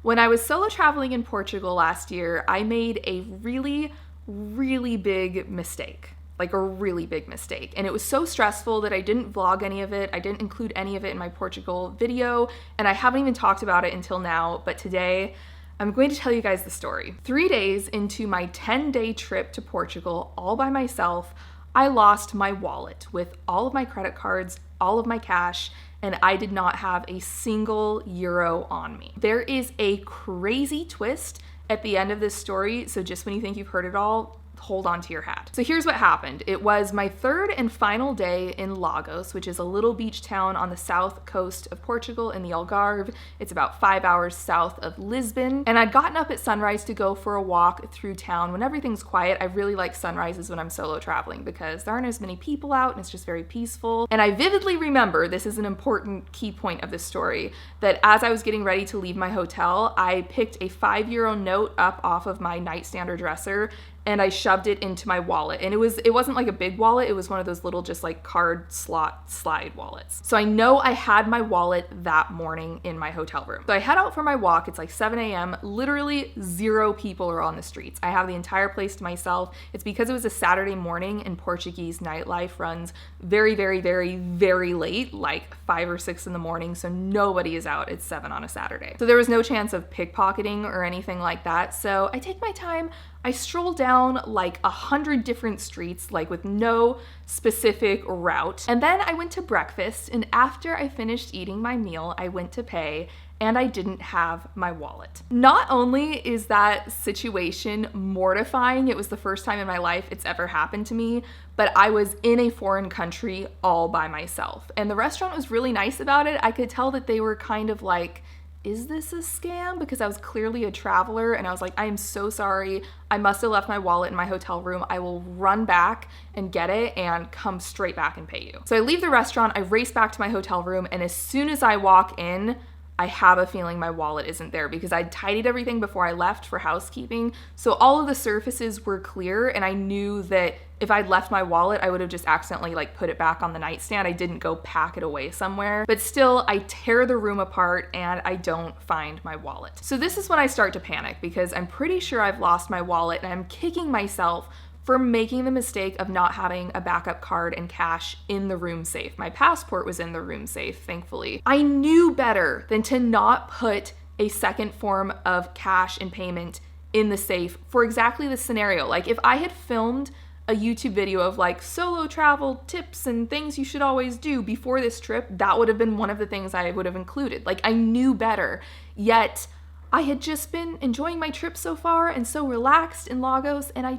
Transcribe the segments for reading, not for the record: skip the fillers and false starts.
When I was solo traveling in Portugal last year, I made a really, really big mistake. Like a really big mistake. And it was so stressful that I didn't vlog any of it. I didn't include any of it in my Portugal video, and I haven't even talked about it until now, but today I'm going to tell you guys the story. 3 days into my 10-day trip to Portugal, all by myself, I lost my wallet with all of my credit cards, all of my cash, and I did not have a single euro on me. There is a crazy twist at the end of this story, so just when you think you've heard it all, hold on to your hat. So here's what happened. It was my third and final day in Lagos, which is a little beach town on the south coast of Portugal in the Algarve. It's about 5 hours south of Lisbon. And I'd gotten up at sunrise to go for a walk through town. When everything's quiet, I really like sunrises when I'm solo traveling because there aren't as many people out and it's just very peaceful. And I vividly remember, this is an important key point of this story, that as I was getting ready to leave my hotel, I picked a €5 note up off of my nightstand or dresser and I shoved it into my wallet. And it wasn't like a big wallet, it was one of those little just like card slot slide wallets. So I know I had my wallet that morning in my hotel room. So I head out for my walk, it's like 7 a.m., literally 0 people are on the streets. I have the entire place to myself. It's because it was a Saturday morning and Portuguese nightlife runs very, very, very, very late, like 5 or 6 in the morning, so nobody is out at 7 on a Saturday. So there was no chance of pickpocketing or anything like that. So I take my time, I stroll down like 100 different streets, like with no specific route. And then I went to breakfast, and after I finished eating my meal, I went to pay and I didn't have my wallet. Not only is that situation mortifying, it was the first time in my life it's ever happened to me, but I was in a foreign country all by myself. And the restaurant was really nice about it. I could tell that they were kind of like, is this a scam? Because I was clearly a traveler and I was like, I am so sorry. I must have left my wallet in my hotel room. I will run back and get it and come straight back and pay you. So I leave the restaurant, I race back to my hotel room, and as soon as I walk in, I have a feeling my wallet isn't there because I'd tidied everything before I left for housekeeping. So all of the surfaces were clear, and I knew that if I'd left my wallet, I would have just accidentally like put it back on the nightstand. I didn't go pack it away somewhere. But still, I tear the room apart and I don't find my wallet. So this is when I start to panic because I'm pretty sure I've lost my wallet, and I'm kicking myself for making the mistake of not having a backup card and cash in the room safe. My passport was in the room safe, thankfully. I knew better than to not put a second form of cash and payment in the safe for exactly this scenario. Like if I had filmed a YouTube video of like solo travel tips and things you should always do before this trip, that would have been one of the things I would have included. Like I knew better, yet I had just been enjoying my trip so far and so relaxed in Lagos, and I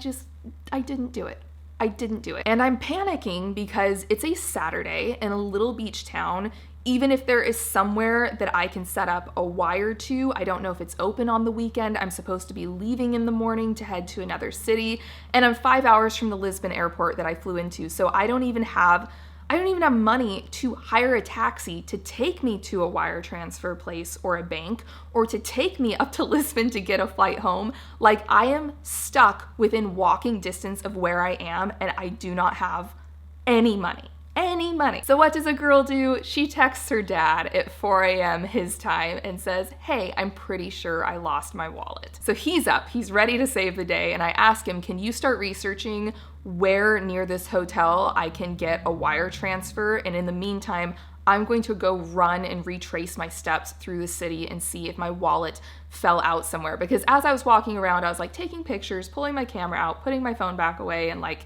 didn't do it. I didn't do it. And I'm panicking because it's a Saturday in a little beach town. Even if there is somewhere that I can set up a wire to, I don't know if it's open on the weekend. I'm supposed to be leaving in the morning to head to another city, and I'm 5 hours from the Lisbon airport that I flew into. So I don't even have money to hire a taxi to take me to a wire transfer place or a bank, or to take me up to Lisbon to get a flight home. Like I am stuck within walking distance of where I am, and I do not have any money. So what does a girl do? She texts her dad at 4 a.m. his time and says, hey, I'm pretty sure I lost my wallet. So he's up, he's ready to save the day, and I ask him, can you start researching where near this hotel I can get a wire transfer? And in the meantime, I'm going to go run and retrace my steps through the city and see if my wallet fell out somewhere. Because as I was walking around, I was like taking pictures, pulling my camera out, putting my phone back away, and like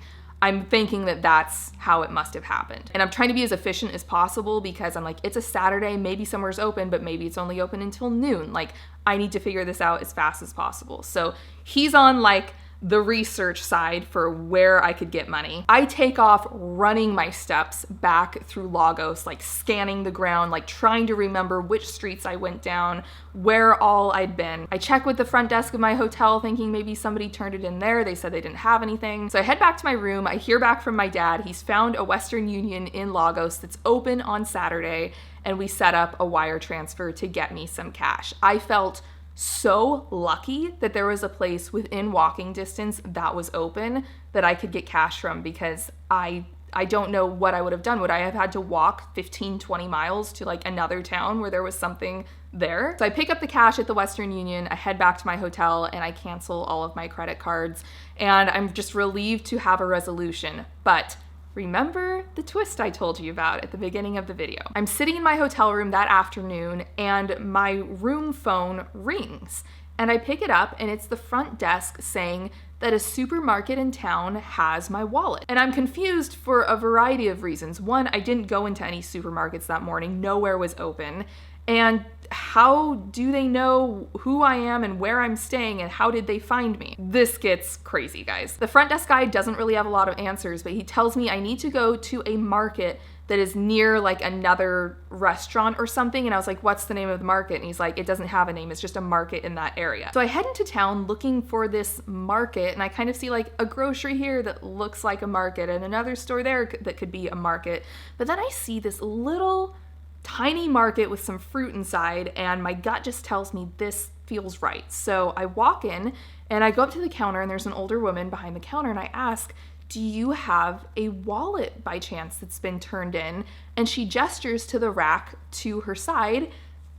I'm thinking that that's how it must have happened. And I'm trying to be as efficient as possible because I'm like, it's a Saturday, maybe somewhere's open, but maybe it's only open until noon. Like I need to figure this out as fast as possible. So he's on like the research side for where I could get money. I take off running my steps back through Lagos, like scanning the ground, like trying to remember which streets I went down, where all I'd been. I check with the front desk of my hotel thinking maybe somebody turned it in there. They said they didn't have anything. So I head back to my room. I hear back from my dad. He's found a Western Union in Lagos that's open on Saturday, and we set up a wire transfer to get me some cash. I felt so lucky that there was a place within walking distance that was open that I could get cash from because I I don't know what I would have done. Would I have had to walk 15, 20 miles to like another town where there was something there? So I pick up the cash at the Western Union, I head back to my hotel, and I cancel all of my credit cards. And I'm just relieved to have a resolution. But remember the twist I told you about at the beginning of the video. I'm sitting in my hotel room that afternoon and my room phone rings. And I pick it up and it's the front desk saying that a supermarket in town has my wallet. And I'm confused for a variety of reasons. One, I didn't go into any supermarkets that morning. Nowhere was open. And how do they know who I am and where I'm staying, and how did they find me? This gets crazy, guys. The front desk guy doesn't really have a lot of answers, but he tells me I need to go to a market that is near like another restaurant or something. And I was like, what's the name of the market? And he's like, it doesn't have a name. It's just a market in that area. So I head into town looking for this market, and I kind of see like a grocery here that looks like a market and another store there that could be a market. But then I see this little tiny market with some fruit inside, and my gut just tells me this feels right. So I walk in and I go up to the counter, and there's an older woman behind the counter, and I ask, do you have a wallet by chance that's been turned in? And she gestures to the rack to her side,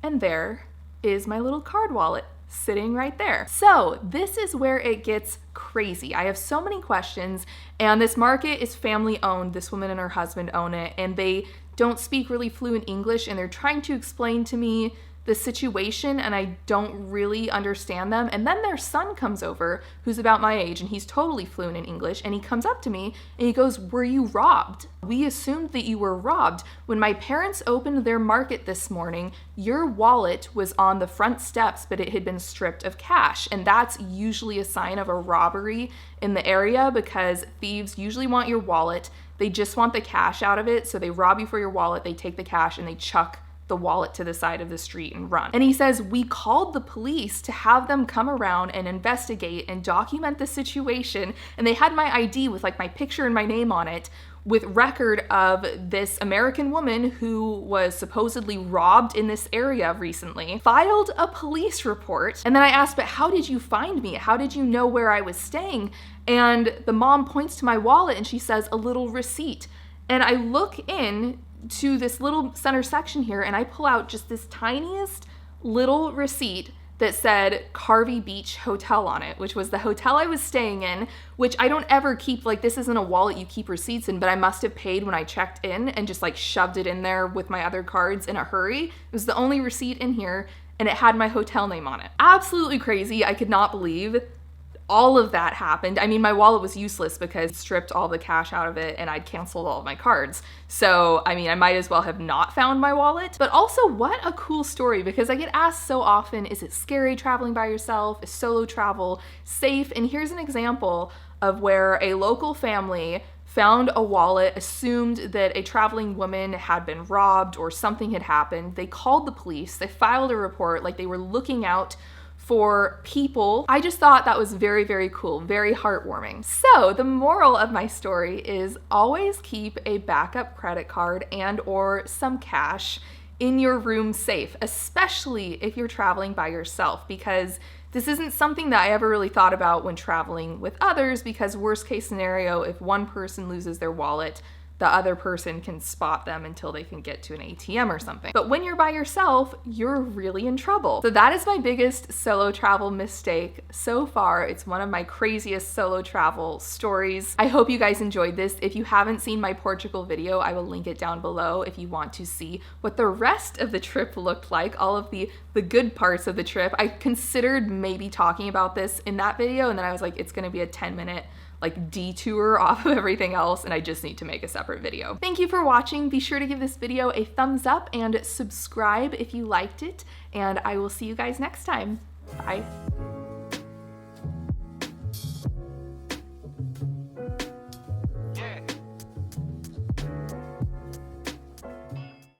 and there is my little card wallet sitting right there. So this is where it gets crazy. I have so many questions, and this market is family owned. This woman and her husband own it, and they don't speak really fluent English, and they're trying to explain to me the situation, and I don't really understand them. And then their son comes over, who's about my age, and he's totally fluent in English, and he comes up to me and he goes, were you robbed? We assumed that you were robbed. When my parents opened their market this morning, your wallet was on the front steps, but it had been stripped of cash. And that's usually a sign of a robbery in the area, because thieves usually want your wallet. They just want the cash out of it, so they rob you for your wallet, they take the cash, and they chuck the wallet to the side of the street and run. And he says, we called the police to have them come around and investigate and document the situation, and they had my ID with like my picture and my name on it, with record of this American woman who was supposedly robbed in this area recently, filed a police report. And then I asked, but how did you find me? How did you know where I was staying? And the mom points to my wallet and she says, a little receipt. And I look in to this little center section here, and I pull out just this tiniest little receipt that said Carvey Beach Hotel on it, which was the hotel I was staying in, which I don't ever keep, like, this isn't a wallet you keep receipts in, but I must have paid when I checked in and just like shoved it in there with my other cards in a hurry. It was the only receipt in here, and it had my hotel name on it. Absolutely crazy. I could not believe all of that happened. I mean, my wallet was useless because it stripped all the cash out of it and I'd canceled all of my cards. So, I mean, I might as well have not found my wallet. But also, what a cool story, because I get asked so often, is it scary traveling by yourself? Is solo travel safe? And here's an example of where a local family found a wallet, assumed that a traveling woman had been robbed or something had happened. They called the police, they filed a report, like they were looking out for people. I just thought that was very, very cool, very heartwarming. So the moral of my story is always keep a backup credit card and or some cash in your room safe, especially if you're traveling by yourself, because this isn't something that I ever really thought about when traveling with others, because worst case scenario, if one person loses their wallet, the other person can spot them until they can get to an ATM or something. But when you're by yourself, you're really in trouble. So that is my biggest solo travel mistake so far. It's one of my craziest solo travel stories. I hope you guys enjoyed this. If you haven't seen my Portugal video, I will link it down below if you want to see what the rest of the trip looked like, all of the good parts of the trip. I considered maybe talking about this in that video, and then I was like, it's gonna be a 10-minute like detour off of everything else, and I just need to make a separate video. Thank you for watching. Be sure to give this video a thumbs up and subscribe if you liked it, and I will see you guys next time. Bye.